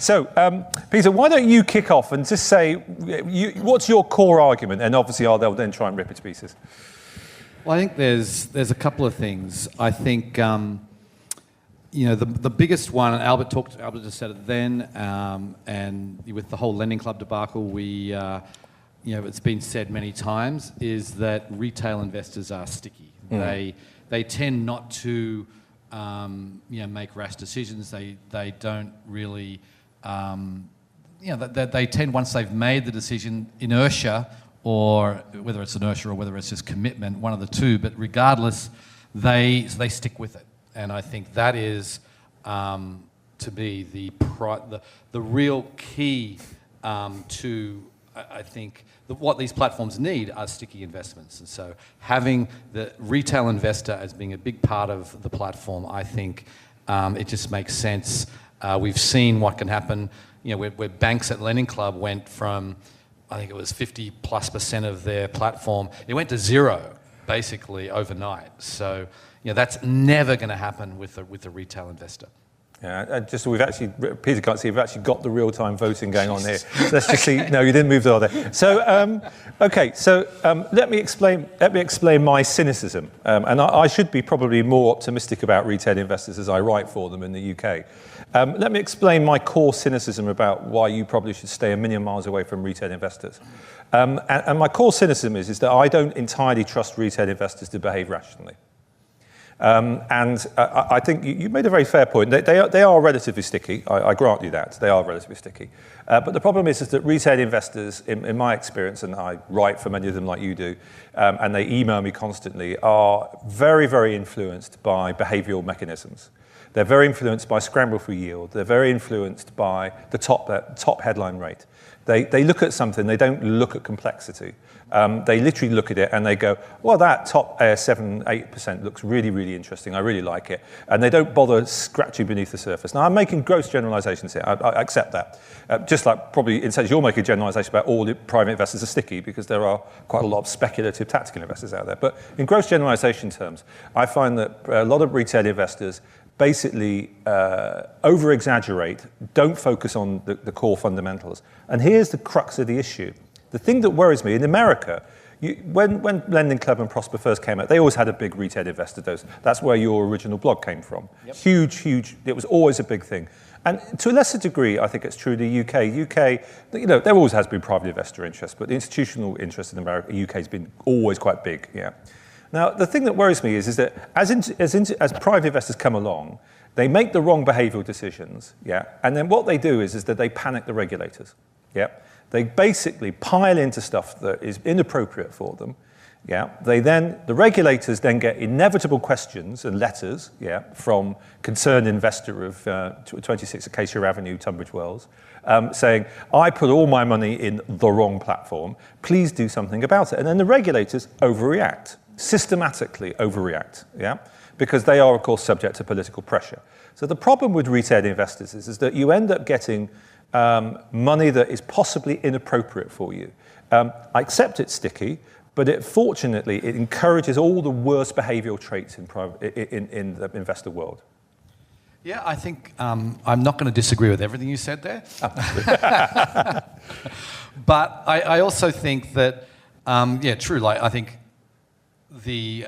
So, Peter, why don't you kick off and just say, what's your core argument? And obviously, they'll then try and rip it to pieces. Well, I think there's a couple of things. I think the biggest one, Albert just said it then, and with the whole lending club debacle, we it's been said many times, is that retail investors are sticky. They tend not to make rash decisions. They don't really they tend, once they've made the decision, inertia, or whether it's inertia or whether it's just commitment, one of the two, but regardless, they stick with it. And I think that is, to me, the real key to, I think, what these platforms need are sticky investments. And so having the retail investor as being a big part of the platform, I think it just makes sense. We've seen what can happen, where banks at Lending Club went from, I think it was 50+% of their platform, it went to zero, basically, overnight. So, that's never going to happen with a retail investor. Yeah, just so Peter can't see, we've actually got the real-time voting going on here. So let's just see. No, you didn't move the dial there. So, okay. So let me explain my cynicism, and I should be probably more optimistic about retail investors as I write for them in the UK. Let me explain my core cynicism about why you probably should stay a million miles away from retail investors. And my core cynicism is that I don't entirely trust retail investors to behave rationally. I think you made a very fair point. They are relatively sticky. I grant you that. They are relatively sticky. But the problem is that retail investors, in my experience, and I write for many of them like you do, and they email me constantly, are very, very influenced by behavioural mechanisms. They're very influenced by scramble for yield. They're very influenced by the top headline rate. They look at something, they don't look at complexity. They literally look at it and they go, well, that top 7-8% looks really, really interesting. I really like it. And they don't bother scratching beneath the surface. Now, I'm making gross generalizations here. I accept that. Just like probably in sense you're making a generalization about all the private investors are sticky, because there are quite a lot of speculative tactical investors out there. But in gross generalization terms, I find that a lot of retail investors basically over-exaggerate, don't focus on the core fundamentals. And here's the crux of the issue. The thing that worries me, in America, when Lending Club and Prosper first came out, they always had a big retail investor dose. That's where your original blog came from. Yep. Huge, it was always a big thing. And to a lesser degree, I think it's true in the UK, there always has been private investor interest, but the institutional interest in America, UK has been always quite big, yeah. Now, the thing that worries me is that as private investors come along, they make the wrong behavioural decisions, yeah, and then what they do is that they panic the regulators, yeah. They basically pile into stuff that is inappropriate for them, yeah. The regulators then get inevitable questions and letters, yeah, from concerned investor of 26 Acacia Avenue, Tunbridge Wells, saying, I put all my money in the wrong platform, please do something about it. And then the regulators overreact. Systematically overreact, yeah, because they are, of course, subject to political pressure. So the problem with retail investors is that you end up getting money that is possibly inappropriate for you. I accept it's sticky, but fortunately it encourages all the worst behavioural traits in the investor world. Yeah, I think I'm not going to disagree with everything you said there. But I also think that, true. Like, I think the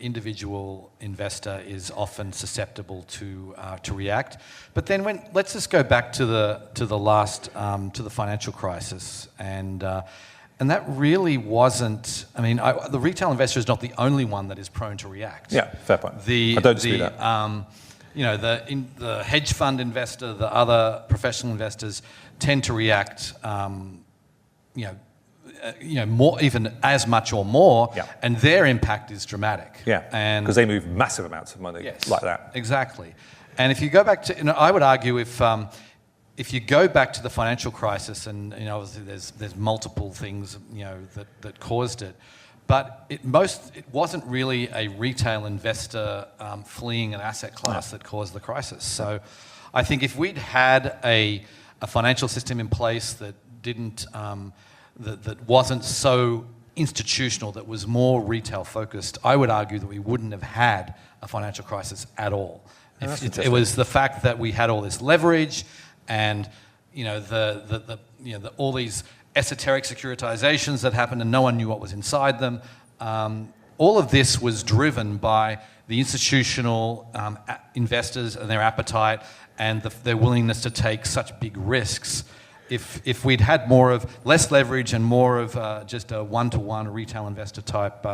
individual investor is often susceptible to react. But then let's just go back to the financial crisis, and that really wasn't. I mean, the retail investor is not the only one that is prone to react. Yeah, fair point. I don't dispute that. The hedge fund investor, the other professional investors tend to react. More, even as much or more, yeah. And their impact is dramatic. Yeah, because they move massive amounts of money, yes, like that. Exactly. And if you go back to, I would argue if you go back to the financial crisis, and obviously there's multiple things that caused it, but it wasn't really a retail investor fleeing an asset class that caused the crisis. So I think if we'd had a financial system in place that didn't that wasn't so institutional, that was more retail focused, I would argue that we wouldn't have had a financial crisis at all. It was the fact that we had all this leverage, and all these esoteric securitizations that happened and no one knew what was inside them. All of this was driven by the institutional investors and their appetite and their willingness to take such big risks. If we'd had less leverage and more of just a one-to-one retail investor type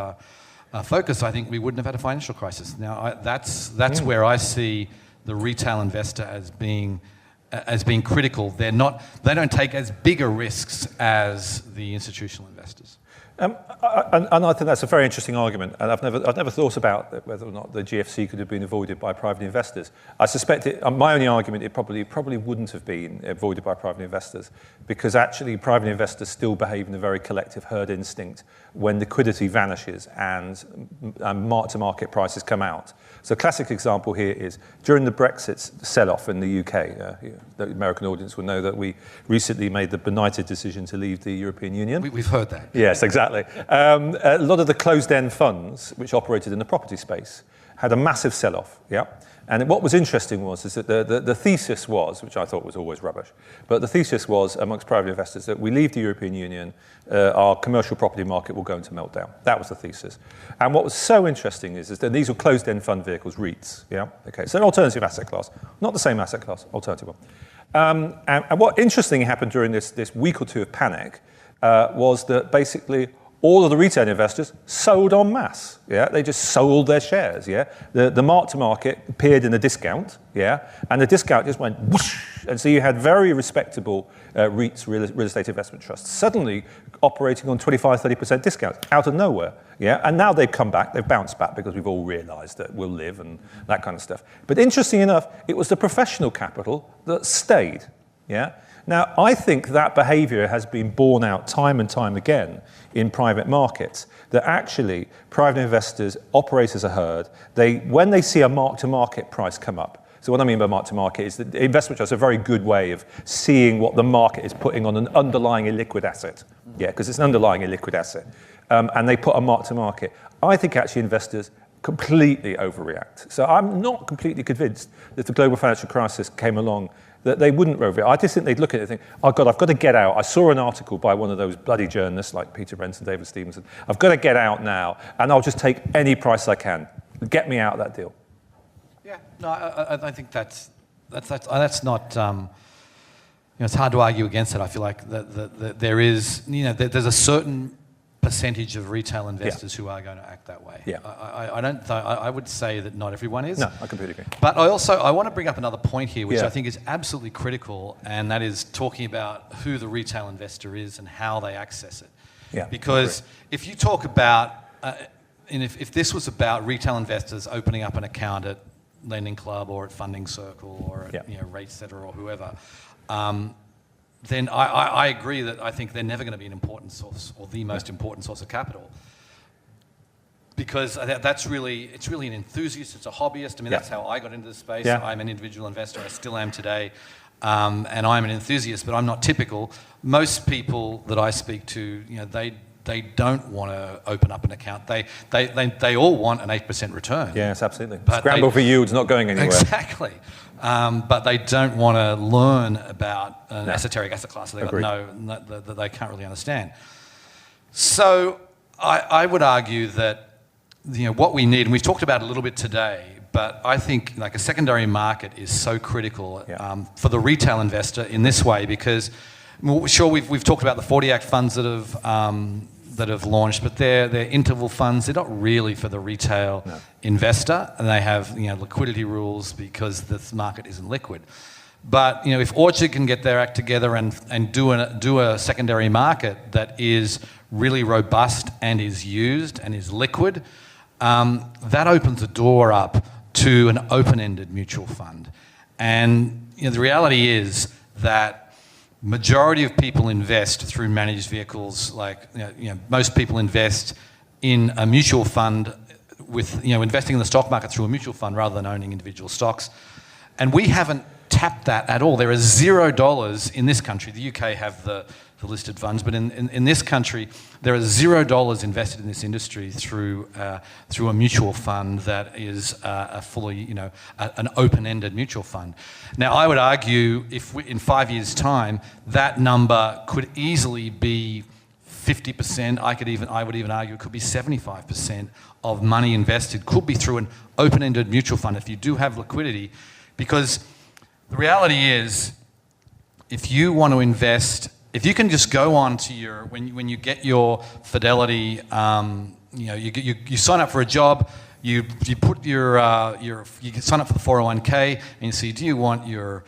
focus, I think we wouldn't have had a financial crisis. Now, that's where I see the retail investor as being critical. They don't take as bigger risks as the institutional investors. And I think that's a very interesting argument, and I've never thought about whether or not the GFC could have been avoided by private investors. I suspect my only argument, it probably wouldn't have been avoided by private investors, because actually private investors still behave in a very collective herd instinct when liquidity vanishes and mark-to-market prices come out. So a classic example here is during the Brexit sell-off in the UK, the American audience will know that we recently made the benighted decision to leave the European Union. We've heard that. Yes, exactly. A lot of the closed-end funds, which operated in the property space, had a massive sell-off, yeah? And what was interesting is that the thesis was, which I thought was always rubbish, but the thesis was amongst private investors that we leave the European Union, our commercial property market will go into meltdown. That was the thesis. And what was so interesting is that these were closed-end fund vehicles, REITs, yeah? Okay, so an alternative asset class, not the same asset class, alternative one. And what interestingly happened during this week or two of panic was that basically all of the retail investors sold en masse. Yeah, they just sold their shares. Yeah, the mark-to-market appeared in a discount. Yeah, and the discount just went whoosh, and so you had very respectable REITs, real estate investment trusts, suddenly operating on 25-30% discounts out of nowhere. Yeah, and now they've come back, they've bounced back because we've all realised that we'll live and that kind of stuff. But interesting enough, it was the professional capital that stayed. Yeah. Now, I think that behaviour has been borne out time and time again in private markets, that actually private investors operate as a herd. When they see a mark-to-market price come up, so what I mean by mark-to-market is that investment trust is a very good way of seeing what the market is putting on an underlying illiquid asset. Yeah, because it's an underlying illiquid asset. And they put a mark-to-market. I think actually investors completely overreact. So I'm not completely convinced that if the global financial crisis came along, that they wouldn't overreact. I just think they'd look at it and think, oh God, I've got to get out. I saw an article by one of those bloody journalists like Peter Rents and David Stevenson. I've got to get out now, and I'll just take any price I can. Get me out of that deal. Yeah, no, I think that's not. It's hard to argue against it. I feel like there is, there's a certain percentage of retail investors who are going to act that way. Yeah. I would say that not everyone is. No, I completely agree. But I want to bring up another point here, which I think is absolutely critical, and that is talking about who the retail investor is and how they access it. Yeah. Because if you talk about, and if this was about retail investors opening up an account at Lending Club or at Funding Circle or at RateSetter or whoever, then I agree that I think they're never going to be an important source or the most important source of capital, because it's really an enthusiast, it's a hobbyist. I mean, that's how I got into the space. Yeah. I'm an individual investor, I still am today, and I'm an enthusiast, but I'm not typical. Most people that I speak to, they don't want to open up an account. They all want an 8% return. Yes, absolutely. Scramble for yield's not going anywhere. Exactly. But they don't want to learn about an esoteric asset class that that they can't really understand. So I would argue that what we need, and we've talked about it a little bit today, but I think like a secondary market is so critical for the retail investor in this way, because sure we've talked about the 40 Act funds that have launched, but they're interval funds. They're not really for the retail investor, and they have liquidity rules because this market isn't liquid. But if Orchard can get their act together and do a secondary market that is really robust and is used and is liquid, that opens the door up to an open-ended mutual fund. And the reality is that majority of people invest through managed vehicles. Like most people invest in a mutual fund with investing in the stock market through a mutual fund rather than owning individual stocks. And we haven't tapped that at all. There is $0 in this country. The UK have the listed funds. But in this country, there are $0 invested in this industry through a mutual fund that is a fully, an open-ended mutual fund. Now, I would argue if in 5 years' time, that number could easily be 50%. I would even argue it could be 75% of money invested could be through an open-ended mutual fund if you do have liquidity, because the reality is, if you want to invest, if you can just go on to your, when you get your Fidelity, you sign up for a job, you put you sign up for the 401k, and you see, do you want your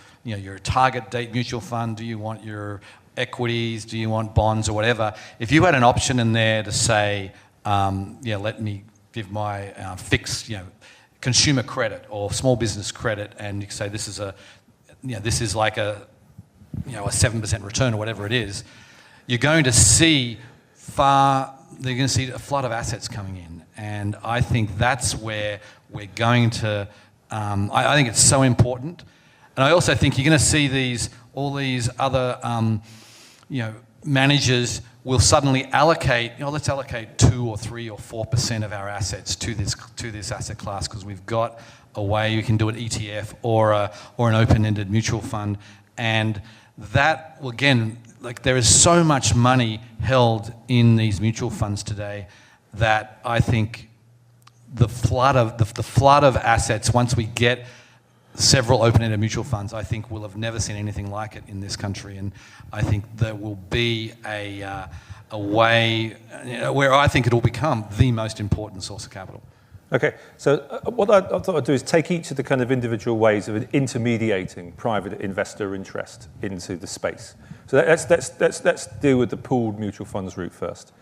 target date mutual fund? Do you want your equities? Do you want bonds or whatever? If you had an option in there to say, let me give my fixed, consumer credit or small business credit, and you say this is like a 7% return or whatever it is, you're going to see a flood of assets coming in. And I think that's where we're going to, I think it's so important. And I also think you're going to see all these other, managers will suddenly allocate, let's allocate 2 or 3 or 4% of our assets to this asset class, because we've got a way you can do an ETF or an open-ended mutual fund. And that, again, there is so much money held in these mutual funds today that I think the flood of assets, once we get several open-ended mutual funds, I think we'll have never seen anything like it in this country. And I think there will be a way where I think it will become the most important source of capital. Okay, so what I thought I'd do is take each of the kind of individual ways of intermediating private investor interest into the space. So let's deal with the pooled mutual funds route first.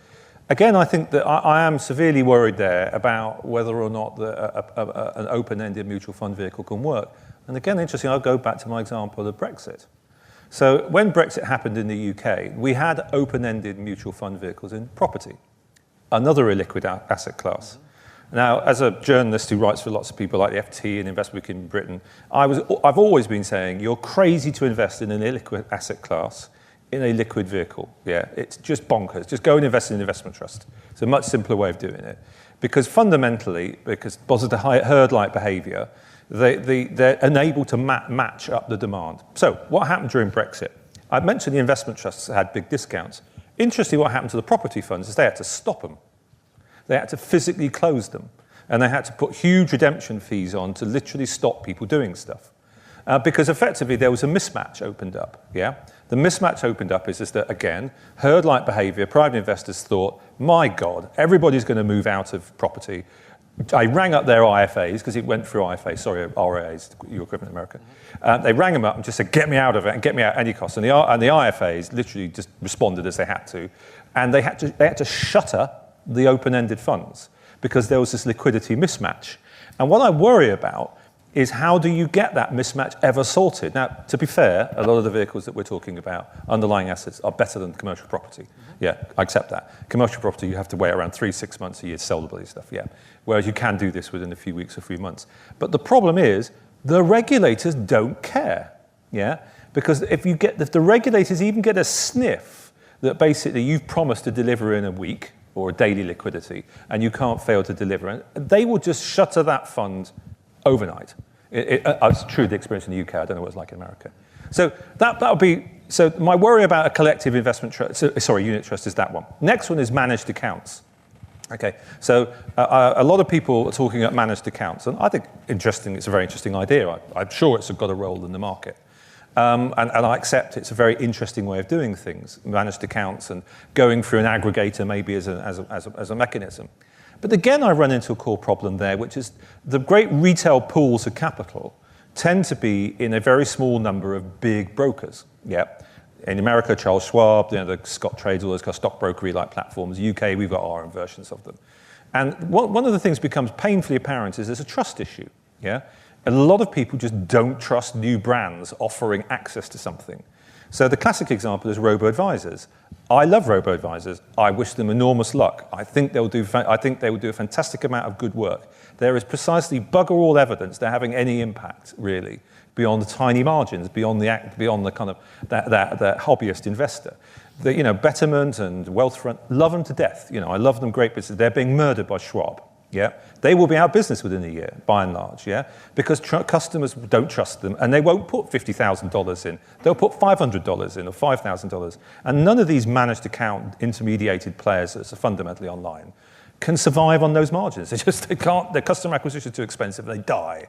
Again, I think that I am severely worried there about whether or not an open-ended mutual fund vehicle can work. And again, interesting, I'll go back to my example of Brexit. So when Brexit happened in the UK, we had open-ended mutual fund vehicles in property, another illiquid asset class. Now, as a journalist who writes for lots of people like the FT and Investment Week in Britain, I've always been saying you're crazy to invest in an illiquid asset class in a liquid vehicle. Yeah, it's just bonkers. Just go and invest in an investment trust. It's a much simpler way of doing it. Because fundamentally, because of the herd-like behaviour, they're unable to match up the demand. So what happened during Brexit? I mentioned the investment trusts had big discounts. Interestingly, what happened to the property funds is they had to stop them. They had to physically close them. And they had to put huge redemption fees on to literally stop people doing stuff. Because effectively there was a mismatch opened up. Yeah, the mismatch opened up is that, again, herd-like behaviour, private investors thought, my God, everybody's going to move out of property. I rang up their IFAs, because it went through IFAs, sorry, RAs, your equivalent in America. They rang them up and just said, get me out of it, and get me out at any cost. And the IFAs literally just responded as they had to. And they had to shutter the open-ended funds because there was this liquidity mismatch. And what I worry about is how do you get that mismatch ever sorted? Now, to be fair, a lot of the vehicles that we're talking about, underlying assets, are better than commercial property. Yeah, I accept that. Commercial property, you have to wait around 3-6 months a year to sell the bloody stuff, yeah. Whereas you can do this within a few weeks or few months. But the problem is, the regulators don't care, yeah? Because if the regulators even get a sniff that basically you've promised to deliver in a week, or a daily liquidity, and you can't fail to deliver, they will just shutter that fund overnight. It's true the experience in the UK. I don't know what it's like in America. So that would be. So my worry about a collective investment unit trust is that one. Next one is managed accounts. Okay. So a lot of people are talking about managed accounts, and I think it's a very interesting idea. I'm sure it's got a role in the market. And I accept it's a very interesting way of doing things, managed accounts and going through an aggregator maybe as a mechanism. But again, I run into a core problem there, which is the great retail pools of capital tend to be in a very small number of big brokers. Yeah. In America, Charles Schwab, the Scott Trades, all those kind of stockbrokery-like platforms. UK, we've got our own versions of them. And one of the things becomes painfully apparent is there's a trust issue. Yeah. A lot of people just don't trust new brands offering access to something. So the classic example is robo-advisors. I love robo-advisors. I wish them enormous luck. I think they will do a fantastic amount of good work. There is precisely bugger all evidence they're having any impact, really, beyond the tiny margins, beyond the kind of that hobbyist investor. Betterment and Wealthfront, love them to death. I love them, great business. They're being murdered by Schwab. Yeah, they will be out of business within a year, by and large. Yeah, because customers don't trust them, and they won't put $50,000 in. They'll put $500 in or $5,000, and none of these managed account intermediated players that are fundamentally online can survive on those margins. They can't. Their customer acquisition is too expensive, and they die.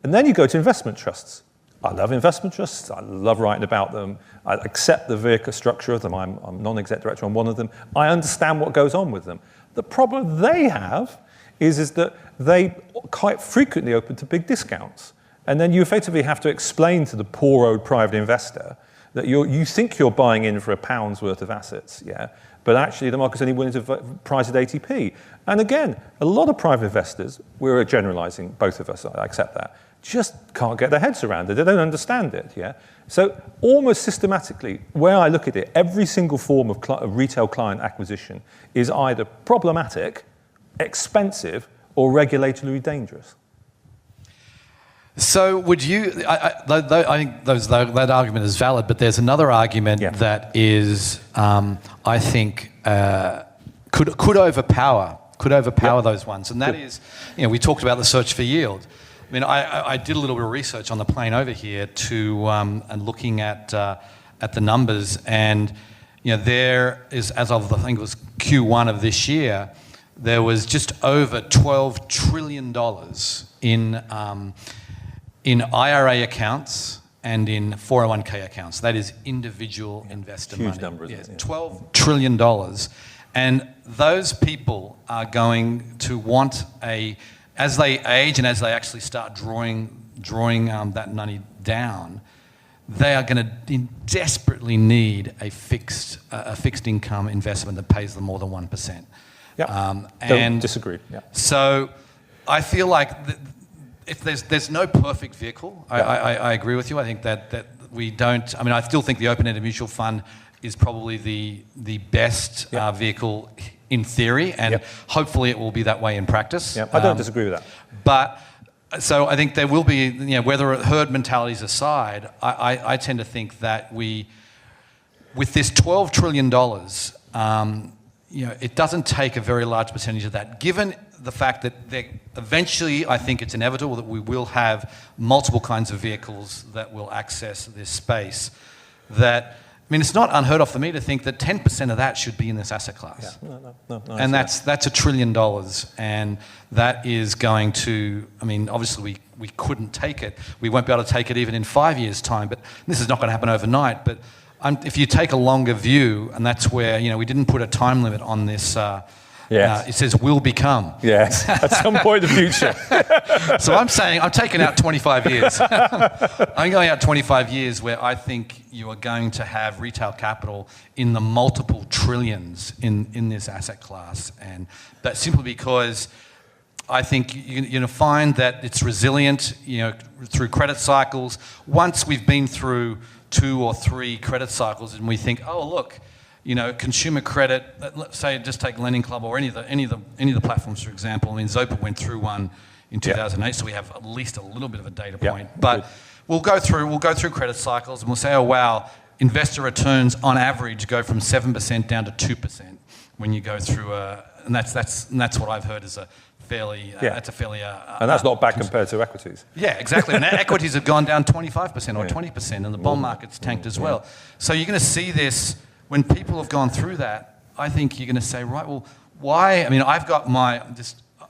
And then you go to investment trusts. I love investment trusts. I love writing about them. I accept the vehicle structure of them. I'm non-exec director on one of them. I understand what goes on with them. The problem they have is that they quite frequently open to big discounts. And then you effectively have to explain to the poor old private investor that you think you're buying in for £1's worth of assets, yeah, but actually the market's only willing to price at 80p. And again, a lot of private investors, we're generalizing, both of us, I accept that, just can't get their heads around it. They don't understand it, yeah? So almost systematically, where I look at it, every single form of retail client acquisition is either problematic, expensive, or regulatorily dangerous. So would you, I think that argument is valid, but there's another argument that is, I think, could overpower those ones, and that is, we talked about the search for yield. I mean, I did a little bit of research on the plane over here and looking at the numbers, and there is, as of I think it was Q1 of this year, there was just over $12 trillion in IRA accounts and in 401k accounts. That is individual investor money. Huge numbers. Yeah, $12 trillion. And those people are going to want as they age and as they actually start drawing that money down, they are going to desperately need a fixed income investment that pays them more than 1%. Yeah, don't disagree. Yeah. So I feel like if there's no perfect vehicle, I agree with you. I think that we don't. I mean, I still think the open-ended mutual fund is probably the best vehicle in theory, and hopefully it will be that way in practice. Yeah, I don't disagree with that. But so I think there will be, whether herd mentalities aside, I tend to think that with this $12 trillion. It doesn't take a very large percentage of that, given the fact that eventually, I think it's inevitable that we will have multiple kinds of vehicles that will access this space. It's not unheard of for me to think that 10% of that should be in this asset class. Yeah. No, and that's $1 trillion, and that is going to, obviously we couldn't take it. We won't be able to take it even in 5 years' time, but this is not going to happen overnight. But if you take a longer view, and that's where, we didn't put a time limit on this. It says will become. Yes, at some point in the future. So I'm saying I'm taking out 25 years. I'm going out 25 years where I think you are going to have retail capital in the multiple trillions in this asset class. And that's simply because I think you're going to find that it's resilient, through credit cycles. Once we've been through 2 or 3 credit cycles and we think, oh, look, consumer credit, let's say just take Lending Club or any of the platforms, for example. Zopa went through one in 2008, so we have at least a little bit of a data point. But we'll go through credit cycles and we'll say, oh, wow, investor returns on average go from 7% down to 2% when you go through and that's what I've heard is a fairly, that's a fairly... and that's not bad compared to equities. Yeah, exactly. And equities have gone down 25% or 20%, and the bond market's tanked as well. So you're going to see this, when people have gone through that, I think you're going to say, right, well, why? I've got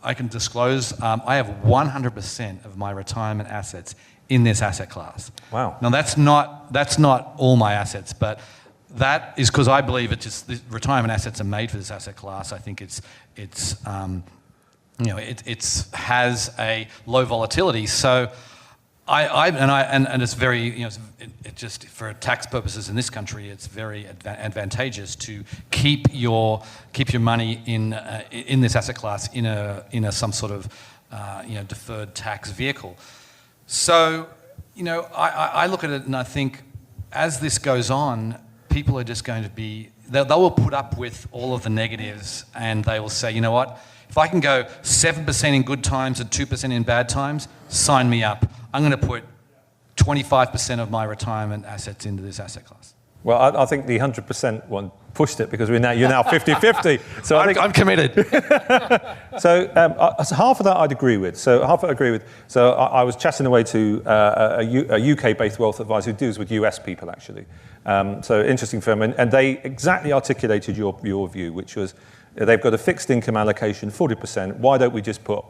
I can disclose, I have 100% of my retirement assets in this asset class. Wow. Now, that's not all my assets, but that is because I believe the retirement assets are made for this asset class. I think it has a low volatility. So and it's very, it just for tax purposes in this country, it's very advantageous to keep your money in this asset class in a some sort of deferred tax vehicle. So I look at it and I think as this goes on, people are just going to be they will put up with all of the negatives, and they will say, you know what? If I can go 7% in good times and 2% in bad times, sign me up. I'm going to put 25% of my retirement assets into this asset class. Well, I think the 100% one pushed it because you're now 50-50. So I'm committed. So half of that I'd agree with. So half of it I agree with. So I was chatting away to a UK-based wealth advisor who deals with US people, actually. So interesting firm. And they exactly articulated your view, which was they've got a fixed income allocation, 40%. Why don't we just put,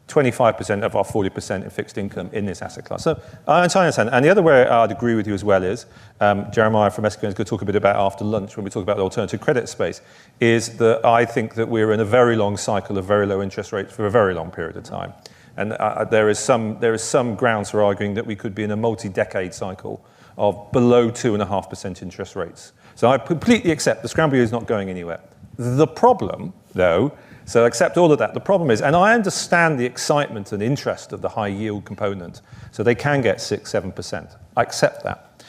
25% of our 40% in fixed income in this asset class? So I understand. And the other way I'd agree with you as well is, Jeremiah from SQN is going to talk a bit about after lunch when we talk about the alternative credit space, is that I think that we're in a very long cycle of very low interest rates for a very long period of time. And there is some grounds for arguing that we could be in a multi-decade cycle of below 2.5% interest rates. So I completely accept the scramble is not going anywhere. The problem, though, so accept all of that. The problem is, and I understand the excitement and interest of the high yield component, so they can get 6-7%. I accept that.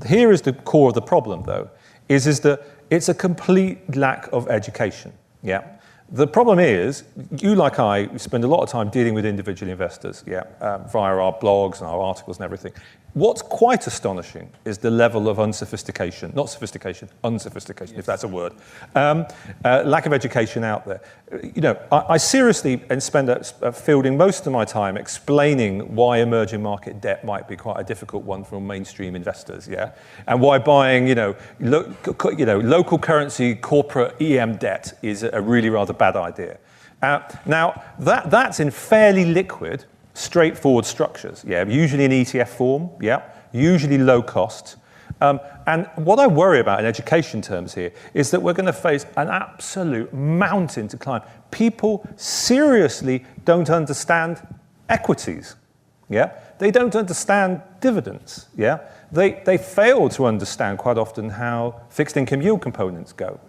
Here is the core of the problem, though, is that it's a complete lack of education. Yeah. The problem is, you like I, we spend a lot of time dealing with individual investors, via our blogs and our articles and everything. What's quite astonishing is the level of unsophistication, not sophistication, unsophistication, if that's a word, lack of education out there. I seriously spend fielding most of my time explaining why emerging market debt might be quite a difficult one for mainstream investors, and why buying, local currency corporate EM debt is a really rather bad idea. Now, that's in fairly liquid, straightforward structures, usually in ETF form, usually low cost. And what I worry about in education terms here is that we're going to face an absolute mountain to climb. People seriously don't understand equities, They don't understand dividends, They fail to understand quite often how fixed income yield components go,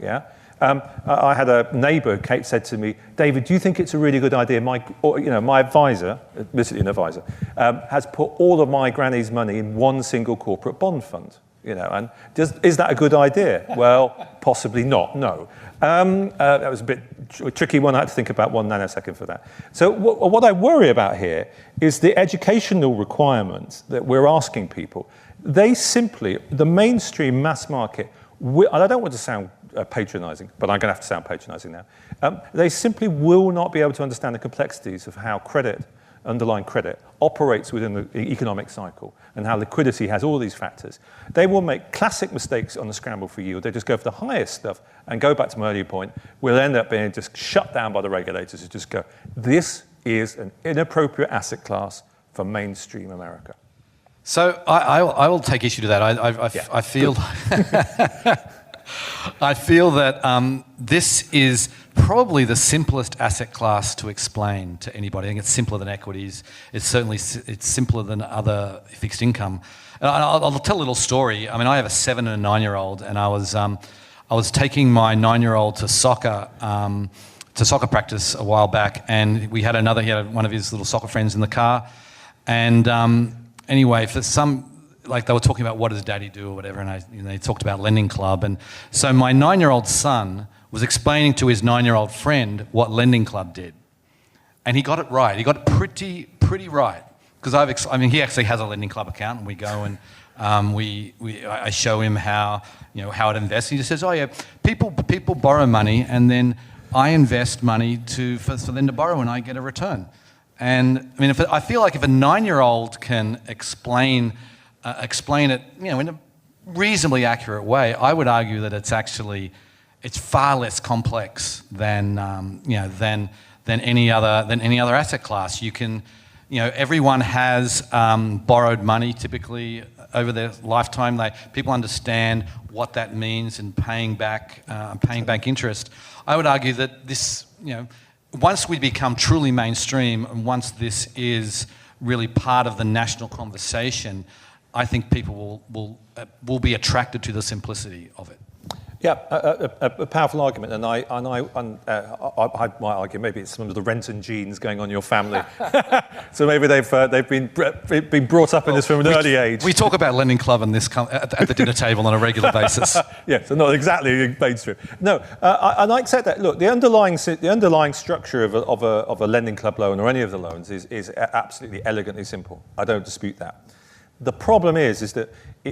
I had a neighbour, Kate, said to me, David, do you think it's a really good idea? My advisor, basically an advisor, has put all of my granny's money in one single corporate bond fund. And is that a good idea? Well, possibly not, no. That was a bit tricky one. I had to think about 1 nanosecond for that. So what I worry about here is the educational requirements that we're asking people. They simply, the mainstream mass market, and I don't want to sound patronising, but I'm going to have to sound patronising now. They simply will not be able to understand the complexities of how underlying credit, operates within the economic cycle and how liquidity has all these factors. They will make classic mistakes on the scramble for yield. They just go for the highest stuff and go back to my earlier point. We'll end up being just shut down by the regulators who just go, this is an inappropriate asset class for mainstream America. So I will take issue to that. I feel... I feel that this is probably the simplest asset class to explain to anybody. I think it's simpler than equities. It's simpler than other fixed income. And I'll tell a little story. I mean, I have a 7 and a 9-year-old, and I was taking my 9-year-old to soccer practice a while back, and he had one of his little soccer friends in the car, and anyway, for some. Like they were talking about what does daddy do or whatever, and they talked about Lending Club. And so my 9-year-old son was explaining to his 9-year-old friend what Lending Club did. And he got it right. He got it pretty right. Because he actually has a Lending Club account, and we go and I show him how it invests. He just says, oh yeah, people borrow money, and then I invest money for them to borrow, and I get a return. And I mean, I feel like if a 9-year-old can explain it, in a reasonably accurate way, I would argue that it's far less complex than any other asset class. You can, everyone has borrowed money typically over their lifetime. People understand what that means in paying back interest. I would argue that this, once we become truly mainstream, and once this is really part of the national conversation, I think people will be attracted to the simplicity of it. Yeah, a powerful argument, and I might argue maybe it's some of the Renton genes going on in your family. So maybe they've been brought up in this from an early age. We talk about Lending Club and this at the dinner table on a regular basis. Yeah, so not exactly mainstream. No, and I accept that. Look, the underlying structure of a Lending Club loan or any of the loans is absolutely elegantly simple. I don't dispute that. The problem is that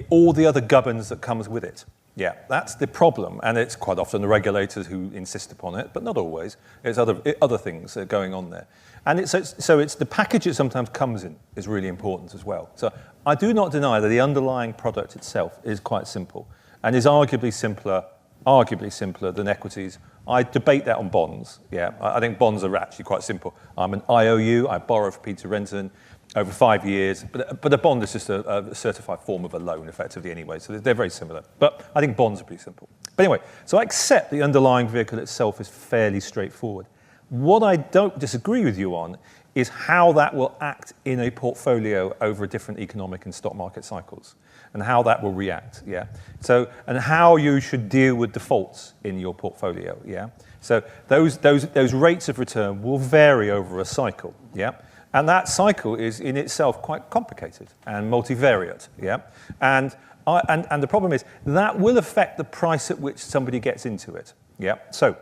all the other gubbins that comes with it. Yeah, that's the problem, and it's quite often the regulators who insist upon it, but not always. It's other things that are going on there. And it's the package it sometimes comes in is really important as well. So I do not deny that the underlying product itself is quite simple and is arguably simpler than equities. I debate that on bonds. Yeah, I think bonds are actually quite simple. I'm an IOU, I borrow for Peter Renton over 5 years, but a bond is just a certified form of a loan, effectively, anyway. So they're very similar. But I think bonds are pretty simple. But anyway, so I accept the underlying vehicle itself is fairly straightforward. What I don't disagree with you on is how that will act in a portfolio over different economic and stock market cycles, and how that will react. Yeah. So, and how you should deal with defaults in your portfolio. Yeah. So those rates of return will vary over a cycle. Yeah. And that cycle is in itself quite complicated and multivariate, yeah? And the problem is that will affect the price at which somebody gets into it, yeah? So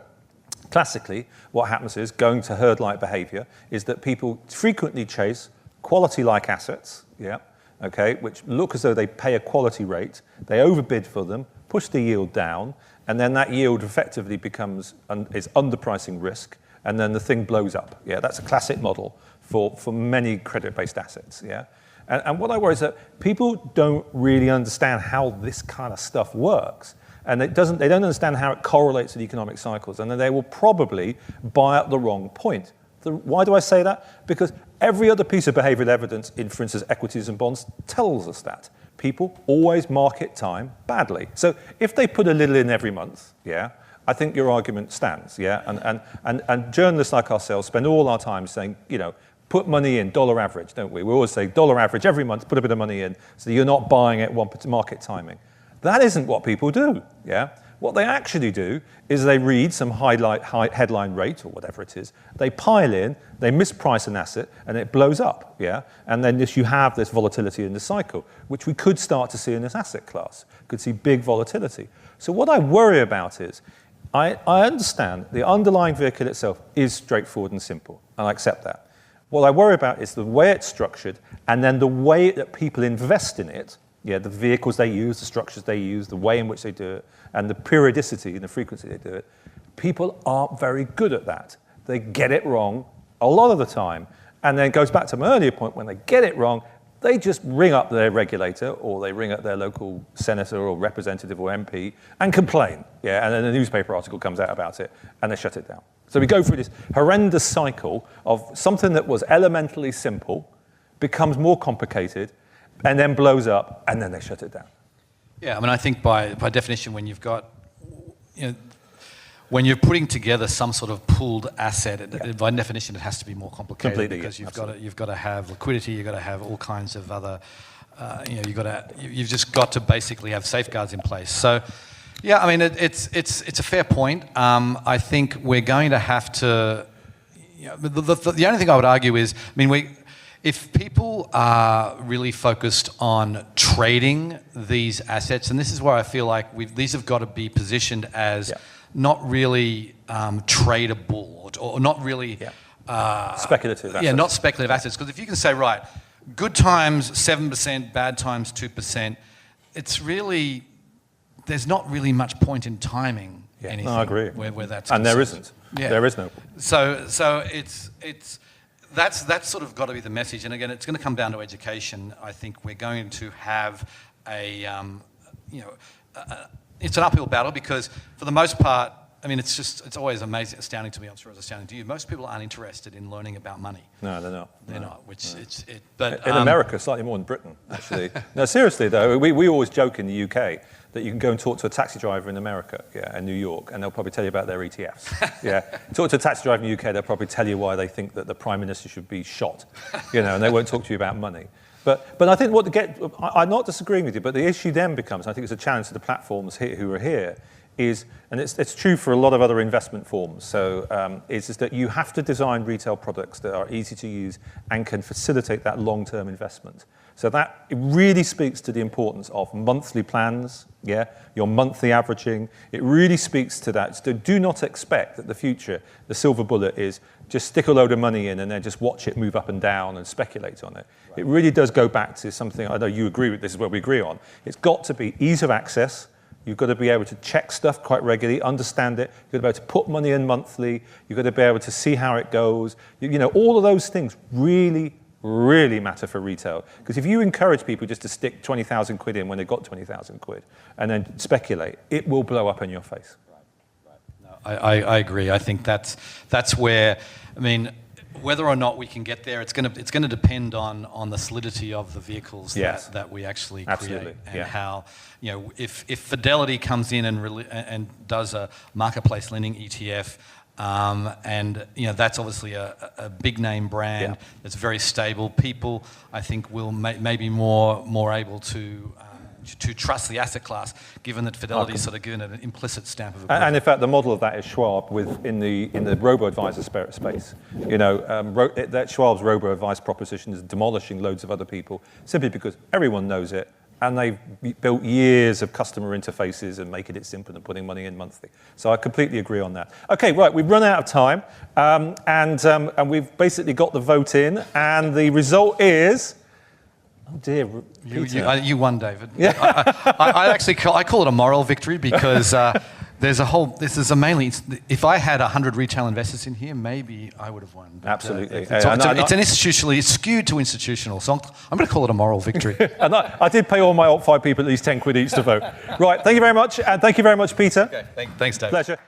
classically, what happens is, going to herd-like behavior, is that people frequently chase quality-like assets, yeah, okay, which look as though they pay a quality rate, they overbid for them, push the yield down, and then that yield effectively is underpricing risk, and then the thing blows up, yeah? That's a classic model for many credit-based assets, yeah? And what I worry is that people don't really understand how this kind of stuff works. And they don't understand how it correlates with economic cycles. And then they will probably buy at the wrong point. Why do I say that? Because every other piece of behavioral evidence in, for instance, equities and bonds tells us that. People always market time badly. So if they put a little in every month, yeah, I think your argument stands, yeah? And journalists like ourselves spend all our time saying, you know, put money in, dollar average, don't we? We always say dollar average every month, put a bit of money in, so you're not buying at one market timing. That isn't what people do, yeah? What they actually do is they read some headline rate, or whatever it is, they pile in, they misprice an asset, and it blows up, yeah? And then you have this volatility in the cycle, which we could start to see in this asset class. Could see big volatility. So what I worry about is, I understand the underlying vehicle itself is straightforward and simple, and I accept that. What I worry about is the way it's structured, and then the way that people invest in it, yeah, the vehicles they use, the structures they use, the way in which they do it, and the periodicity and the frequency they do it. People aren't very good at that. They get it wrong a lot of the time. And then it goes back to my earlier point, when they get it wrong, they just ring up their regulator, or they ring up their local senator or representative or MP and complain. Yeah, and then a newspaper article comes out about it, and they shut it down. So we go through this horrendous cycle of something that was elementally simple becomes more complicated, and then blows up, and then they shut it down. Yeah, I mean, I think by definition, when you've got, you know, when you're putting together some sort of pooled asset, by definition, it has to be more complicated. Completely, because yeah, you've got to have liquidity, you've got to have all kinds of other, you've just got to basically have safeguards in place. So, yeah, I mean, it's a fair point. I think we're going to have to. You know, the only thing I would argue is, I mean, if people are really focused on trading these assets, and this is where I feel like these have got to be positioned as not really tradable, or not really speculative assets. Yeah, not speculative assets. Because if you can say, right, good times 7%, bad times 2%, it's really, there's not really much point in timing anything. No, I agree. Where that's and concerned. there isn't. Yeah. There is no. So it's that's sort of got to be the message. And again, it's going to come down to education. I think we're going to have it's an uphill battle, because for the most part, I mean, it's always astounding to me. I'm sure it's astounding to you. Most people aren't interested in learning about money. No, they're not. They're not. But in America, slightly more than Britain, actually. No, seriously though, we always joke in the UK that you can go and talk to a taxi driver in America, in New York, and they'll probably tell you about their ETFs. Yeah, talk to a taxi driver in the UK, they'll probably tell you why they think that the Prime Minister should be shot, and they won't talk to you about money. But I think I'm not disagreeing with you, but the issue then becomes, I think it's a challenge to the platforms here, who are here, is, and it's true for a lot of other investment forms, so is that you have to design retail products that are easy to use and can facilitate that long-term investment. So that it really speaks to the importance of monthly plans, your monthly averaging. It really speaks to that. So do not expect that the future, the silver bullet is just stick a load of money in and then just watch it move up and down and speculate on it. Right. It really does go back to something, I know you agree with, this is what we agree on. It's got to be ease of access. You've got to be able to check stuff quite regularly, understand it. You've got to be able to put money in monthly. You've got to be able to see how it goes. You know, all of those things really matter for retail. Because if you encourage people just to stick 20,000 quid in when they've got 20,000 quid and then speculate, it will blow up in your face. Right. No, I agree. I think that's where, I mean, whether or not we can get there, it's going to depend on the solidity of the vehicles that we actually create, and how, you know, if Fidelity comes in and does a marketplace lending ETF. And you know, that's obviously a big name brand that's very stable. People, I think, will maybe more able to trust the asset class, given that Fidelity is sort of given it an implicit stamp of approval. And in fact, the model of that is Schwab in the robo-advisor space. You know, that Schwab's robo-advice proposition is demolishing loads of other people simply because everyone knows it. And they've built years of customer interfaces and making it simple and putting money in monthly. So I completely agree on that. Okay, right, we've run out of time, and we've basically got the vote in, and the result is, oh dear, you won, David. Yeah. I actually call it a moral victory because if I had 100 retail investors in here, maybe I would have won. But, absolutely. It's skewed to institutional, so I'm going to call it a moral victory. And I did pay all my Op 5 people at least 10 quid each to vote. Right, thank you very much, and thank you very much, Peter. Okay, thanks, David. Pleasure.